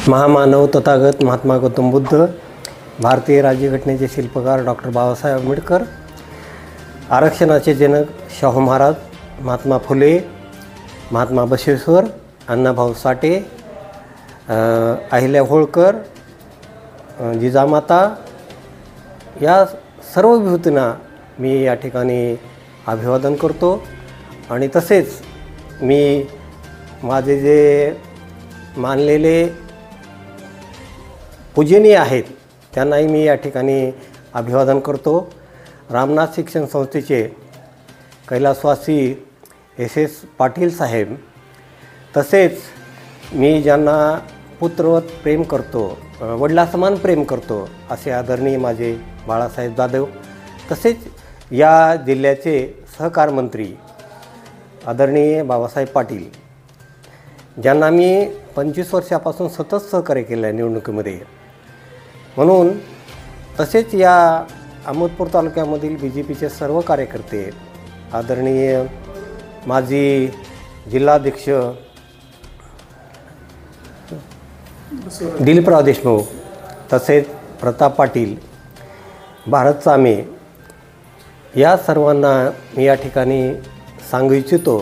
महामानव तथागत महात्मा गौतम बुद्ध, भारतीय राज्यघटनेचे शिल्पकार डॉक्टर बाबासाहेब आंबेडकर, आरक्षणाचे जनक शाहू महाराज, महात्मा फुले, महात्मा बसवेश्वर, अण्णाभाऊ साठे, अहिल्या होळकर, जिजामाता या सर्व विभूतींना मी या ठिकाणी अभिवादन करतो। आणि तसेच मी माझे जे मानलेले पूजनीय आहेत त्यांनाही मी या ठिकाणी अभिवादन करतो। रामनाथ शिक्षण संस्थेचे कैलासवासी एस पाटील साहेब, तसेच मी ज्यांना पुत्रवत प्रेम करतो, वडिलासमान प्रेम करतो असे आदरणीय माझे बाळासाहेब जाधव, तसेच या जिल्ह्याचे सहकार मंत्री आदरणीय बाबासाहेब पाटील, ज्यांना मी 25 वर्षापासून सतत सहकार्य केलं आहे निवडणुकीमध्ये। म्हणून तसेच या अहमदपूर तालुक्यामधील BJPचे सर्व कार्यकर्ते, आदरणीय माजी जिल्हाध्यक्ष दिलीपराव देशमुख, तसेच प्रताप पाटील, भारत सामे या सर्वांना मी या ठिकाणी सांगू इच्छितो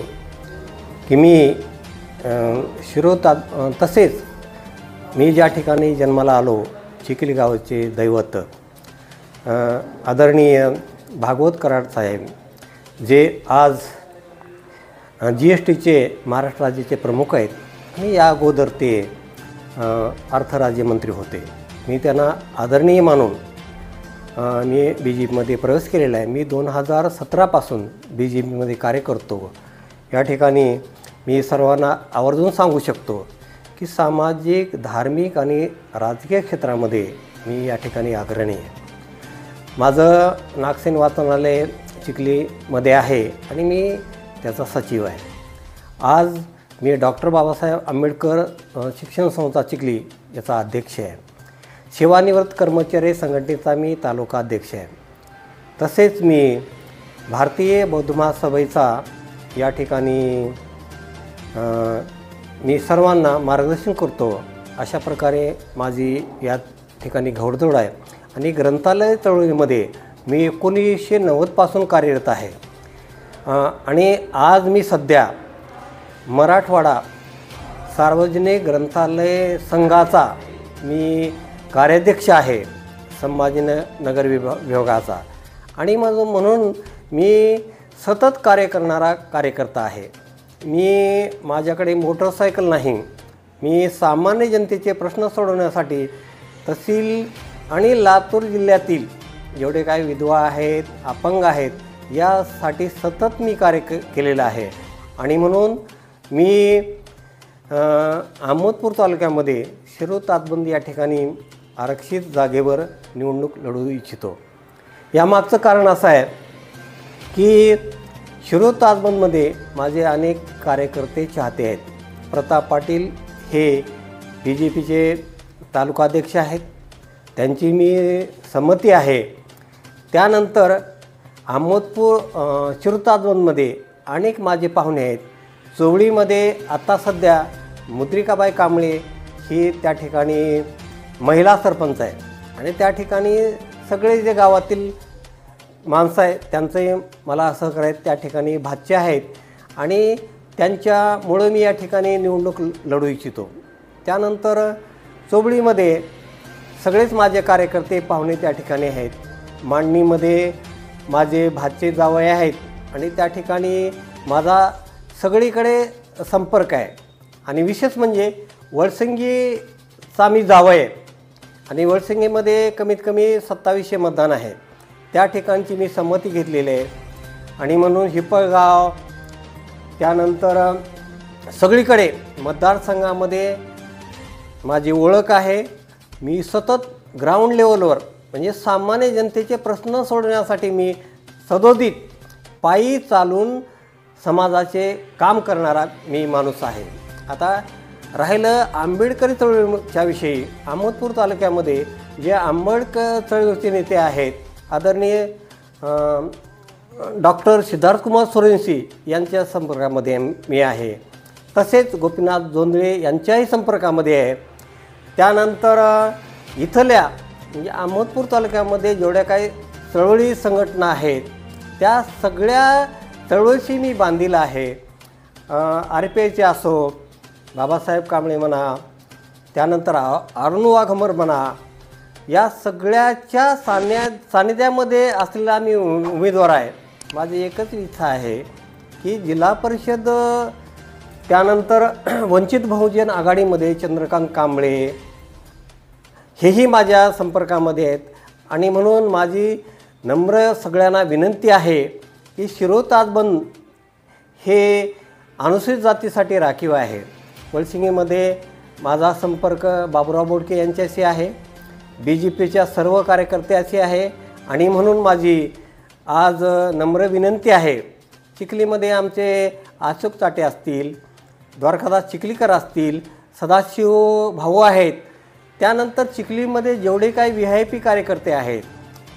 की मी तसेच मी ज्या ठिकाणी जन्माला आलो चिखली गावाचे दैवत आदरणीय भागवत कराड साहेब, जे आज GSTचे महाराष्ट्र राज्याचे प्रमुख आहेत आणि या अगोदर ते अर्थ राज्यमंत्री होते। मी त्यांना आदरणीय मानून मी BJPमध्ये प्रवेश केलेला आहे। मी 2017पासून BJPमध्ये कार्य करतो। या ठिकाणी मी सर्वांना आवर्जून सांगू शकतो की सामाजिक, धार्मिक आणि राजकीय क्षेत्रामध्ये मी या ठिकाणी अग्रणी आहे। माझं नागसेन वाचनालय चिखलीमध्ये आहे आणि मी त्याचा सचिव आहे। आज मी डॉक्टर बाबासाहेब आंबेडकर शिक्षण संस्था चिखली याचा अध्यक्ष आहे। सेवानिवृत्त कर्मचारी संघटनेचा मी तालुका अध्यक्ष आहे। तसेच मी भारतीय बौद्ध महासभेचा या ठिकाणी मी सर्वांना मार्गदर्शन करतो। अशा प्रकारे माझी या ठिकाणी घोडदौड आहे आणि ग्रंथालय चळवळीमध्ये मी 1990पासून कार्यरत आहे। आणि आज मी सध्या मराठवाडा सार्वजनिक ग्रंथालय संघाचा मी कार्याध्यक्ष आहे, संभाजीनगर विभागाचा। आणि म्हणून मी सतत कार्य करणारा कार्यकर्ता आहे। मी माझ्याकडे मोटरसायकल नाही, मी सामान्य जनतेचे प्रश्न सोडवण्यासाठी तहसील आणि लातूर जिल्ह्यातील जेवढे काही विधवा आहेत, अपंग आहेत, यासाठी सतत मी कार्य केलेलं आहे। आणि म्हणून मी अहमदपूर तालुक्यामध्ये शिरूर तातबंदी या ठिकाणी आरक्षित जागेवर निवडणूक लढवू इच्छितो। यामागचं कारण असं आहे की शिरूर तातबंदमध्ये माझे अनेक कार्यकर्ते चाहते आहेत। प्रताप पाटील हे BJPचे तालुकाध्यक्ष आहेत, त्यांची मी संमती आहे। त्यानंतर अहमदपूर शिरूर तातबंदमध्ये अनेक माझे पाहुणे आहेत। चोवळीमध्ये आता सध्या मुद्रिकाबाई कांबळे ही त्या ठिकाणी महिला सरपंच आहे आणि त्या ठिकाणी सगळे जे गावातील माणसं आहेत त्यांचे मला असं करायचं त्या ठिकाणी भाचे आहेत आणि त्यांच्यामुळं मी या ठिकाणी निवडणूक लढवू इच्छितो। त्यानंतर चोबळीमध्ये सगळेच माझे कार्यकर्ते पाहुणे त्या ठिकाणी आहेत। मांडणीमध्ये माझे भाचे जावई आहेत आणि त्या ठिकाणी माझा सगळीकडे संपर्क आहे। आणि विशेष म्हणजे वळसंगीचा मी जावई आहे आणि वळसंगीमध्ये कमीत कमी 2700 मतदान आहे। त्या ठिकाणची मी संमती घेतलेली आहे। आणि म्हणून हिपळगाव, त्यानंतर सगळीकडे मतदारसंघामध्ये माझी ओळख आहे। मी सतत ग्राउंड लेवलवर म्हणजे सामान्य जनतेचे प्रश्न सोडवण्यासाठी मी सदोदित पायी चालून समाजाचे काम करणारा मी माणूस आहे। आता राहिलं आंबेडकरी चळवळीच्या विषयी, अहमदपूर तालुक्यामध्ये जे आंबेडकर चळवळीचे नेते आहेत आदरणीय डॉक्टर सिद्धार्थकुमार सोरेंसी यांच्या संपर्कामध्ये मी आहे। तसेच गोपीनाथ जोंधळे यांच्याही संपर्कामध्ये आहे। त्यानंतर इथल्या म्हणजे अहमदपूर तालुक्यामध्ये जेवढ्या काही चळवळी संघटना आहेत त्या सगळ्या चळवळीशी मी बांधील आहे. RPIचे असो, बाबासाहेब कांबळे म्हणा, त्यानंतर अरुण वाघमर म्हणा, या सगळ्याच्या सानिध्यामध्ये असलेला मी उमेदवार आहे. माझी एकच इच्छा आहे की जिल्हा परिषद, त्यानंतर वंचित बहुजन आघाडीमध्ये चंद्रकांत कांबळे हेही माझ्या संपर्कामध्ये आहेत. आणि म्हणून माझी नम्र सगळ्यांना विनंती आहे की शिरोळ ताजबंद हे अनुसूचित जातीसाठी राखीव आहे. वळसिंगीमध्ये माझा संपर्क बाबुराव बोडके यांच्याशी आहे, BJPच्या सर्व कार्यकर्त्याशी आहे. आणि म्हणून माझी आज नम्र विनंती आहे, चिखलीमध्ये आमचे अशोक चाटे असतील, द्वारकादास चिखलीकर असतील, सदाशिव भाऊ आहेत, त्यानंतर चिखलीमध्ये जेवढे काही VIP कार्यकर्ते आहेत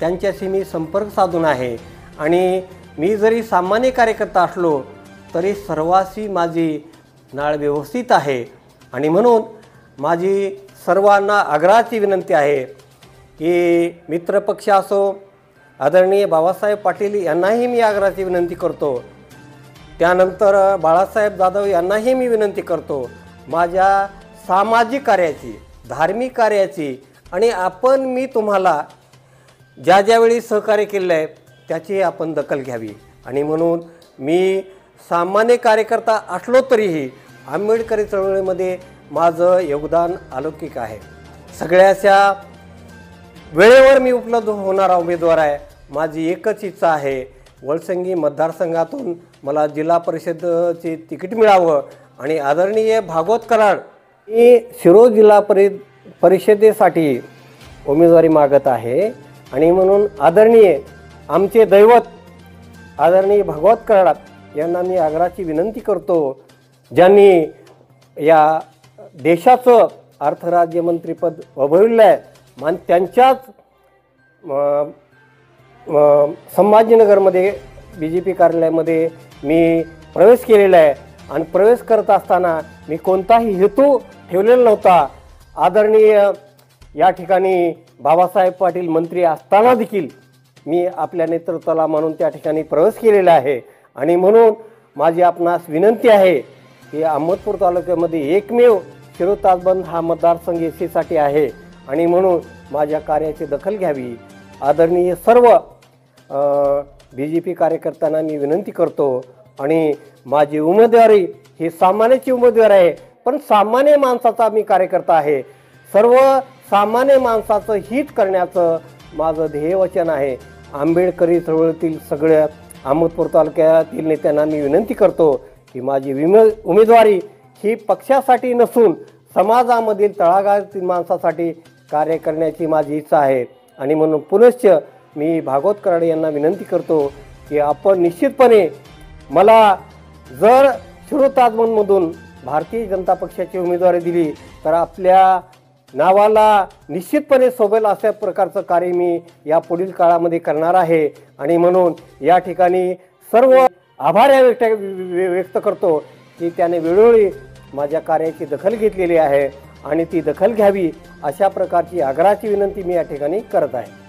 त्यांच्याशी मी संपर्क साधून आहे. आणि मी जरी सामान्य कार्यकर्ता असलो तरी सर्वांशी माझी नाळ व्यवस्थित आहे. आणि म्हणून माझी सर्वांना आग्रहाची विनंती आहे की मित्रपक्ष असो, आदरणीय बाबासाहेब पाटील यांनाही मी आग्रहाची विनंती करतो, त्यानंतर बाळासाहेब जाधव यांनाही मी विनंती करतो, माझ्या सामाजिक कार्याची, धार्मिक कार्याची आणि मी तुम्हाला ज्या ज्यावेळी सहकार्य केलं आहे त्याची आपण दखल घ्यावी. आणि म्हणून मी सामान्य कार्यकर्ता असलो तरीही आंबेडकरी चळवळीमध्ये माझं योगदान अलौकिक आहे. सगळ्याच्या वेळेवर मी उपलब्ध होणारा उमेदवार आहे. माझी एकच इच्छा आहे, वळसंगी मतदारसंघातून मला जिल्हा परिषदची तिकीट मिळावं. आणि आदरणीय भागवत कराड मी शिरोळ जिल्हा परिषदेसाठी उमेदवारी मागत आहे. आणि म्हणून आदरणीय आमचे दैवत आदरणीय भागवत कराड यांना मी आग्रहाची विनंती करतो, ज्यांनी या देशाचं अर्थराज्यमंत्रीपद वभविलं आहे. आणि त्यांच्याच संभाजीनगरमध्ये BJP कार्यालयामध्ये मी प्रवेश केलेला आहे. आणि प्रवेश करत असताना मी कोणताही हेतू ठेवलेला नव्हता. आदरणीय या ठिकाणी बाबासाहेब पाटील मंत्री असताना देखील मी आपल्या नेतृत्वाला म्हणून त्या ठिकाणी प्रवेश केलेला आहे. आणि म्हणून माझी आपणास विनंती आहे की अहमदपूर तालुक्यामध्ये एकमेव शिरोळ ताजबंद हा मतदारसंघ SC आहे. आणि म्हणून माझ्या कार्याची दखल घ्यावी. आदरणीय सर्व BJP कार्यकर्त्यांना मी विनंती करतो. आणि माझी उमेदवारी ही सामान्याची उमेदवारी आहे, पण सामान्य माणसाचा मी कार्यकर्ता आहे. सर्व सामान्य माणसाचं हित करण्याचं माझं ध्येयवचन आहे. आंबेडकरी चळवळीतील सगळ्या अहमदपूर तालुक्यातील नेत्यांना मी विनंती करतो की माझी उमेदवारी ही पक्षासाठी नसून समाजामधील तळागाळातील माणसासाठी कार्य करण्याची माझी इच्छा आहे. आणि म्हणून पुनश्च मी भागवत कराड यांना विनंती करतो की आपण निश्चितपणे मला जर शिरोळ ताजबंदमधून भारतीय जनता पक्षाची उमेदवारी दिली तर आपल्या नावाला निश्चितपणे शोभेल अशा प्रकारचं कार्य मी या पुढील काळामध्ये करणार आहे. आणि म्हणून या ठिकाणी सर्व आभार व्यक्त करतो की त्याने वेळोवेळी माझ्या कार्याची दखल घेतलेली आहे आणि ती दखल घ्यावी अशा प्रकारची आग्रहाची विनंती मी या ठिकाणी करत आहे.